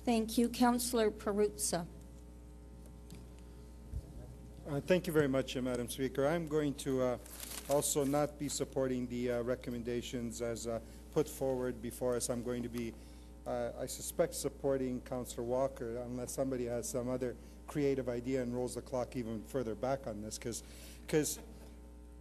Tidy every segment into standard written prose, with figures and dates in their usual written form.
Thank you. Councillor Perruzza. Thank you very much, Madam Speaker. I'm going to also not be supporting the recommendations as put forward before us. I'm going to be, I suspect, supporting Councillor Walker unless somebody has some other creative idea and rolls the clock even further back on this. Because,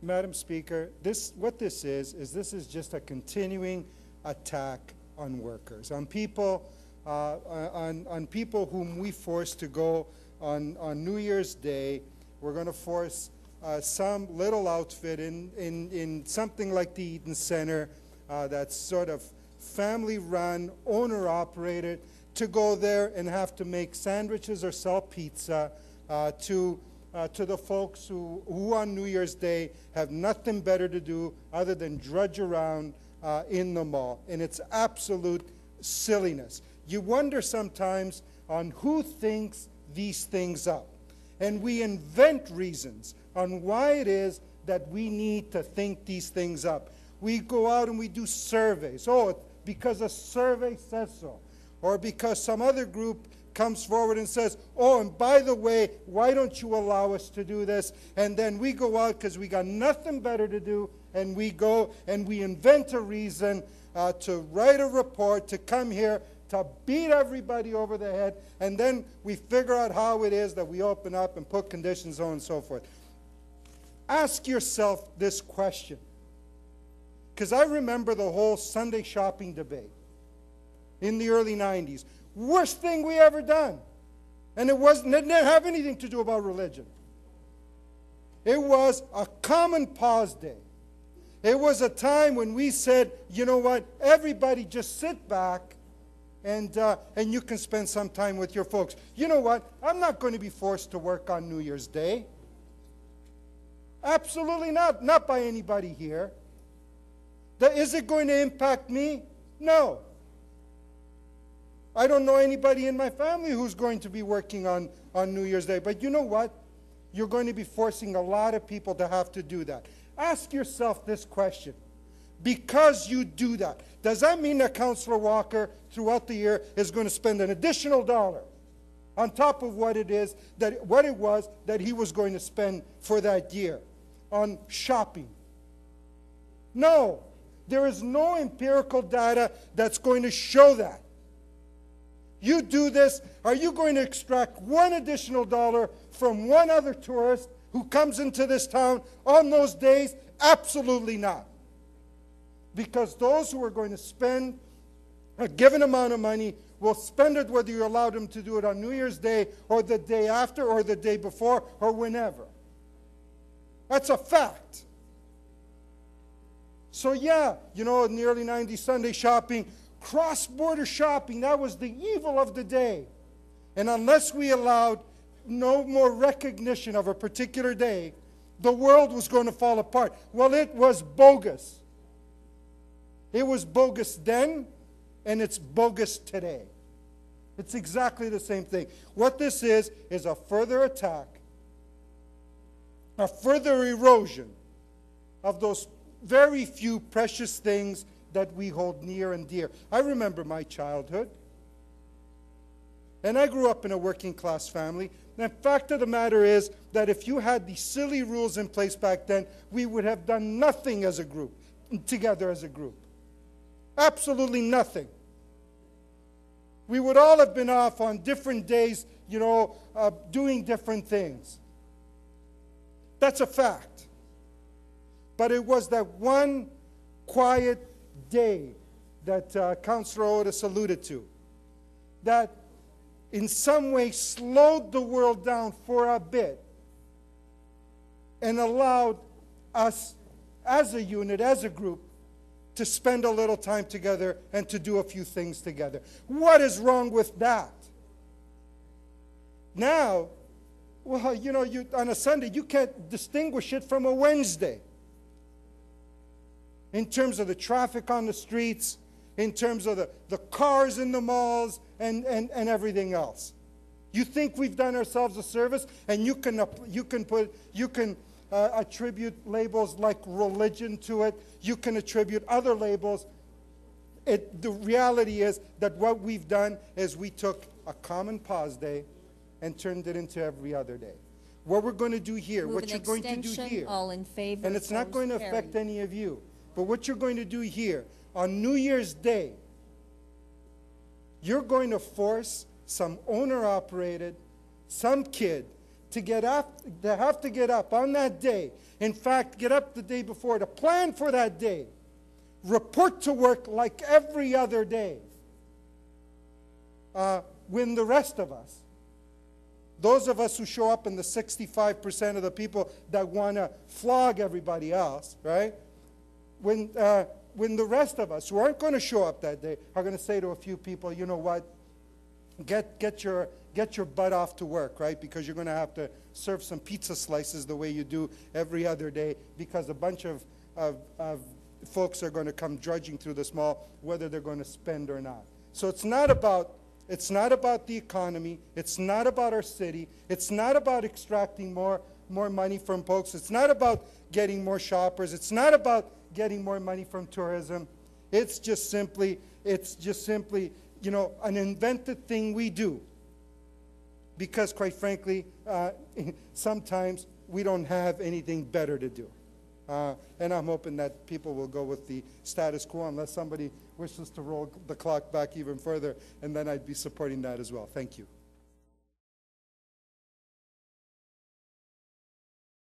Madam Speaker, what this is just a continuing attack on workers, on people, on people whom we forced to go on New Year's Day. We're going to force some little outfit in something like the Eaton Center that's sort of family-run, owner-operated, to go there and have to make sandwiches or sell pizza to the folks who on New Year's Day have nothing better to do other than drudge around in the mall. And it's absolute silliness. You wonder sometimes on who thinks these things up. And we invent reasons on why it is that we need to think these things up. We go out and we do surveys. Oh, because a survey says so. Or because some other group comes forward and says, oh, and by the way, why don't you allow us to do this? And then we go out because we got nothing better to do, and we go and we invent a reason to write a report, to come here, to beat everybody over the head, and then we figure out how it is that we open up and put conditions on and so forth. Ask yourself this question, because I remember the whole Sunday shopping debate in the early 90s. Worst thing we ever done. And it didn't have anything to do about religion. It was a common pause day. It was a time when we said, you know what, everybody just sit back and you can spend some time with your folks. You know what, I'm not going to be forced to work on New Year's Day. Absolutely not. Not by anybody here. Is it going to impact me? No. I don't know anybody in my family who's going to be working on New Year's Day. But you know what? You're going to be forcing a lot of people to have to do that. Ask yourself this question. Because you do that, does that mean that Councillor Walker throughout the year is going to spend an additional dollar on top of what it was that he was going to spend for that year on shopping? No. There is no empirical data that's going to show that. You do this, are you going to extract one additional dollar from one other tourist who comes into this town on those days? Absolutely not. Because those who are going to spend a given amount of money will spend it whether you allow them to do it on New Year's Day or the day after or the day before or whenever. That's a fact. So yeah, you know, in the early 90s, Sunday shopping, cross-border shopping, that was the evil of the day. And unless we allowed no more recognition of a particular day, the world was going to fall apart. Well, it was bogus. It was bogus then, and it's bogus today. It's exactly the same thing. What this is a further attack, a further erosion of those very few precious things that we hold near and dear. I remember my childhood, and I grew up in a working class family. The fact of the matter is that if you had these silly rules in place back then, we would have done nothing as a group, together as a group. Absolutely nothing. We would all have been off on different days, you know, doing different things. That's a fact. But it was that one quiet day that Councillor Otis alluded to, that in some way slowed the world down for a bit and allowed us as a unit, as a group, to spend a little time together and to do a few things together. What is wrong with that? Now, well, you know, on a Sunday, you can't distinguish it from a Wednesday. In terms of the traffic on the streets, in terms of the cars in the malls, and everything else. You think we've done ourselves a service, and you can attribute labels like religion to it. You can attribute other labels. The reality is that what we've done is we took a common pause day and turned it into every other day. What we're going to do here, Move what an you're going to do extension. here, All in favor. and it's not going to Opposed? affect Carried. any of you, but what you're going to do here, on New Year's Day, you're going to force some owner-operated, some kid, to have to get up on that day. In fact, get up the day before to plan for that day. Report to work like every other day. When the rest of us, those of us who show up in the 65% of the people that want to flog everybody else, right? When the rest of us who aren't going to show up that day are going to say to a few people, you know what, get your butt off to work, right? Because you're going to have to serve some pizza slices the way you do every other day, because a bunch of folks are going to come drudging through this mall, whether they're going to spend or not. So it's not about the economy. It's not about our city. It's not about extracting more money from folks. It's not about getting more shoppers. It's not about getting more money from tourism. It's just simply, you know, an invented thing we do. Because quite frankly, sometimes we don't have anything better to do. And I'm hoping that people will go with the status quo unless somebody wishes to roll the clock back even further, and then I'd be supporting that as well. Thank you.